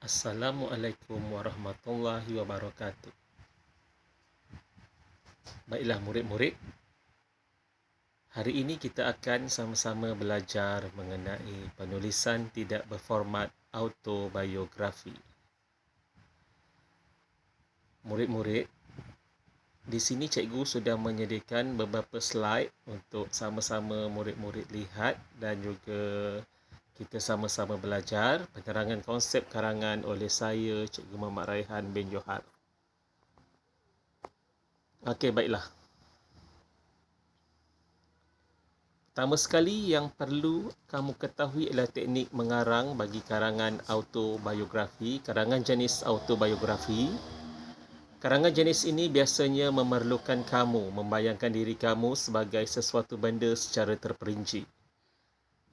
Assalamualaikum warahmatullahi wabarakatuh. Baiklah murid-murid, hari ini kita akan sama-sama belajar mengenai penulisan tidak berformat autobiografi. Murid-murid, di sini cikgu sudah menyediakan beberapa slide untuk sama-sama murid-murid lihat dan juga kita sama-sama belajar penerangan konsep karangan oleh saya, Cikgu Muhammad Raihan bin Johar. Okey, baiklah. Pertama sekali yang perlu kamu ketahui adalah teknik mengarang bagi karangan autobiografi, karangan jenis autobiografi. Karangan jenis ini biasanya memerlukan kamu membayangkan diri kamu sebagai sesuatu benda secara terperinci.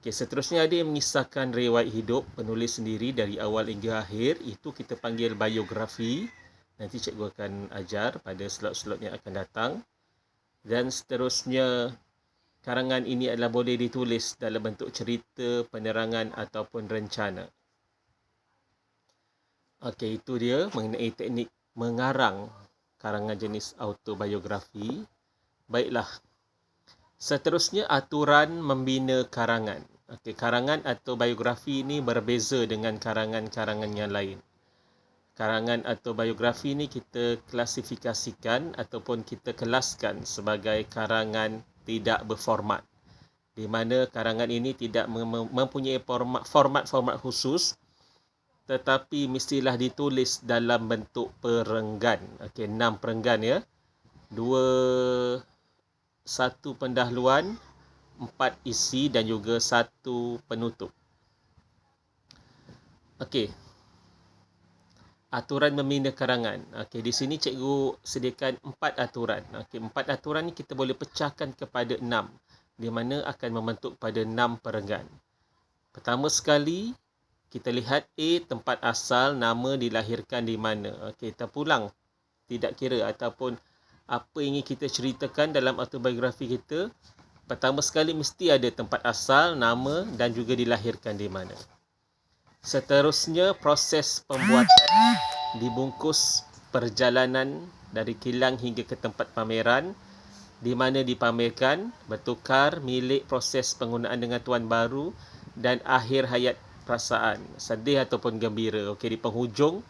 Okey, seterusnya ada yang mengisahkan riwayat hidup penulis sendiri dari awal hingga akhir, itu kita panggil biografi. Nanti cikgu akan ajar pada slot-slot yang akan datang. Dan seterusnya, karangan ini adalah boleh ditulis dalam bentuk cerita, penerangan ataupun rencana. Okey, itu dia mengenai teknik mengarang karangan jenis autobiografi. Baiklah. Seterusnya, aturan membina karangan. Okey, karangan autobiografi ini berbeza dengan karangan-karangan yang lain. Karangan autobiografi ini kita klasifikasikan ataupun kita kelaskan sebagai karangan tidak berformat, di mana karangan ini tidak mempunyai format khusus, tetapi mestilah ditulis dalam bentuk perenggan. Okey, 6 perenggan ya. 1 pendahuluan, 4 isi dan juga 1 penutup. Okey. Aturan membina karangan. Okey, di sini cikgu sediakan 4 aturan. Okey, 4 aturan ni kita boleh pecahkan kepada 6, di mana akan membentuk pada 6 perenggan. Pertama sekali, kita lihat A, tempat asal, nama dilahirkan di mana. Okey, terpulang. Tidak kira ataupun apa yang ingin kita ceritakan dalam autobiografi kita, pertama sekali mesti ada tempat asal, nama dan juga dilahirkan di mana. Seterusnya, proses pembuatan. Dibungkus perjalanan dari kilang hingga ke tempat pameran, di mana dipamerkan, bertukar, milik, proses penggunaan dengan tuan baru dan akhir hayat perasaan, sedih ataupun gembira. Okey, di penghujung,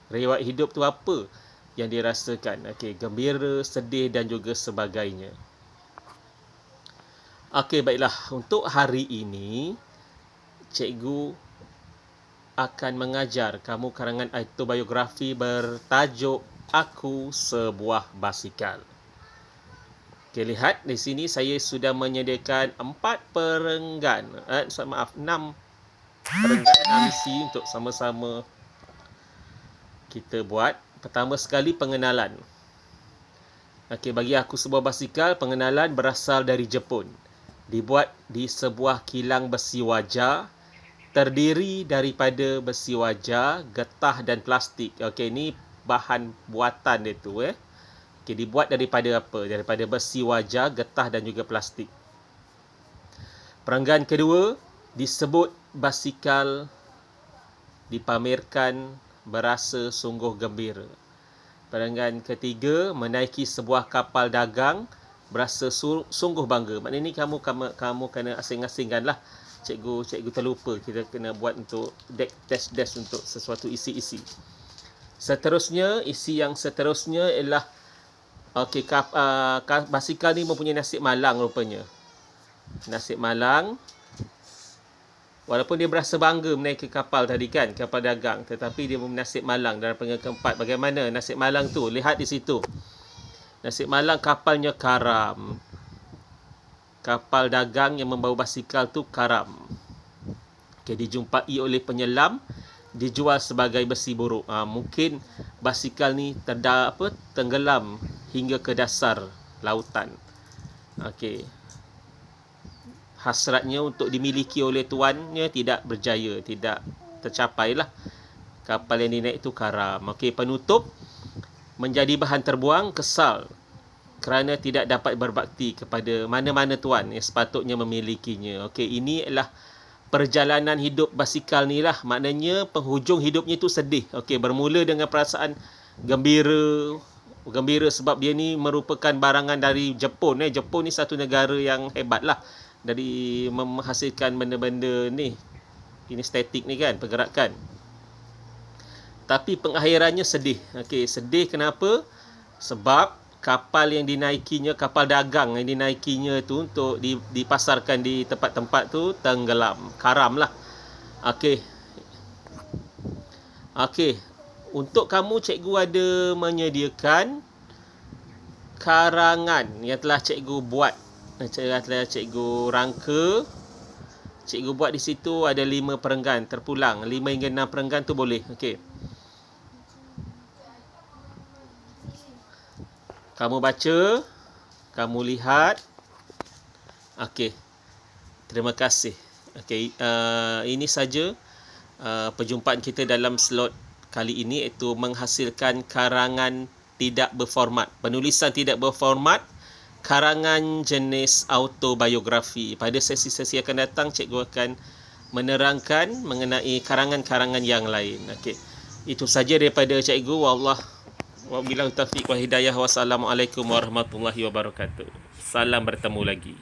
riwayat hidup tu apa yang dirasakan. Okey, gembira, sedih dan juga sebagainya. Okey, baiklah. Untuk hari ini, cikgu akan mengajar kamu karangan autobiografi bertajuk Aku Sebuah Basikal. Okey, lihat di sini saya sudah menyediakan 4 perenggan. 6 perenggan, 6 isi untuk sama-sama kita buat. Pertama sekali, pengenalan. Okey, bagi Aku Sebuah Basikal, pengenalan berasal dari Jepun. Dibuat di sebuah kilang besi wajar, terdiri daripada besi wajar, getah dan plastik. Okey, ini bahan buatan dia tu Okey, dibuat daripada apa? Daripada besi wajar, getah dan juga plastik. Perenggan kedua disebut basikal, dipamerkan berasa sungguh gembira. Perenggan ketiga, menaiki sebuah kapal dagang, berasa sungguh bangga. Maknanya ni kamu kena asing-asingkanlah. Cikgu terlupa, kita kena buat untuk test untuk sesuatu isi-isi. Seterusnya, isi yang seterusnya ialah okey, basikal ni mempunyai nasib malang rupanya. Nasib malang. Walaupun dia berasa bangga menaiki kapal tadi kan, kapal dagang, tetapi dia nasib malang dalam perenggan keempat. Bagaimana nasib malang tu? Lihat di situ. Nasib malang, kapalnya karam. Kapal dagang yang membawa basikal tu karam. Okey, dijumpai oleh penyelam, dijual sebagai besi buruk. Mungkin basikal ni tenggelam hingga ke dasar lautan. Okey. Hasratnya untuk dimiliki oleh tuannya tidak berjaya, tidak tercapailah. Kapal yang dinaik itu karam. Okey, penutup, menjadi bahan terbuang, kesal kerana tidak dapat berbakti kepada mana-mana tuan yang sepatutnya memilikinya. Okey, ini adalah perjalanan hidup basikal ni lah. Maknanya penghujung hidupnya tu sedih. Okey, bermula dengan perasaan gembira sebab dia ni merupakan barangan dari Jepun. Jepun ni satu negara yang hebat lah dari menghasilkan benda-benda ni. Ini statik ni kan, pergerakan. Tapi pengakhirannya sedih. Okey, sedih kenapa? Sebab kapal yang dinaikinya, kapal dagang yang dinaikinya tu untuk dipasarkan di tempat-tempat tu tenggelam, karam lah. Okey. Untuk kamu, cikgu ada menyediakan karangan yang telah cikgu buat, telah cikgu rangka. Cikgu buat di situ ada 5 perenggan terpulang, 5 hingga 6 perenggan tu boleh. Okey. Kamu baca, kamu lihat. Okey. Terima kasih. Okey, ini saja perjumpaan kita dalam slot kali ini, iaitu menghasilkan karangan tidak berformat. Penulisan tidak berformat, karangan jenis autobiografi. Pada sesi-sesi akan datang, cikgu akan menerangkan mengenai karangan-karangan yang lain. Okey. Itu saja daripada cikgu. Wabillahi taufiq wal hidayah. Wassalamualaikum warahmatullahi wabarakatuh. Salam, bertemu lagi.